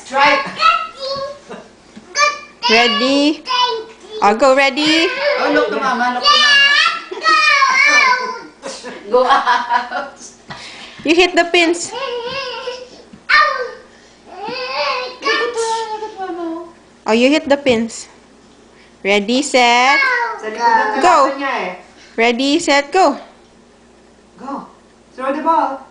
Strike! Ready? I'll go. Ready? Oh, look to mama, look to mama. Go out! You hit the pins. Oh, you hit the pins. Ready, set, Sa likod ng Go. kalaban niya eh. ready, set, go. Go! Throw the ball!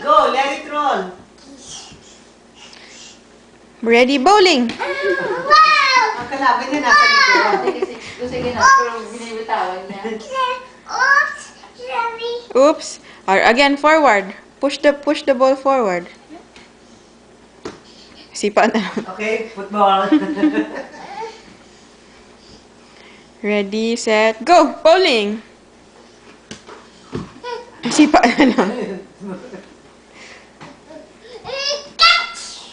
Go! Let it roll! Ready, bowling. Ang kalaban niya nasa likod. Sige na, pero binibitawan niya. Oops. Or again, forward. Push the ball forward. Sipa na. Okay, football. Ready, set, go. Bowling. Sipa na lang. Catch!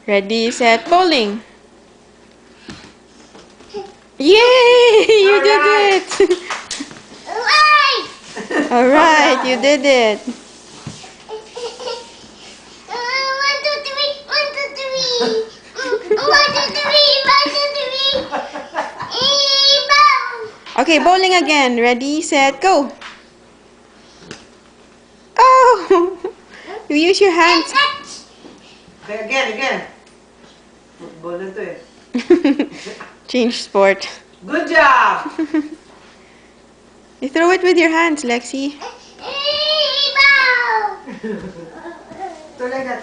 Ready, set, bowling. Yay! You did it! Alright, you did it. Okay, bowling again. Ready, set, go. Oh! You use your hands. Okay, again. Football na to eh. Change sport. Good job! You throw it with your hands, Lexi. So like that.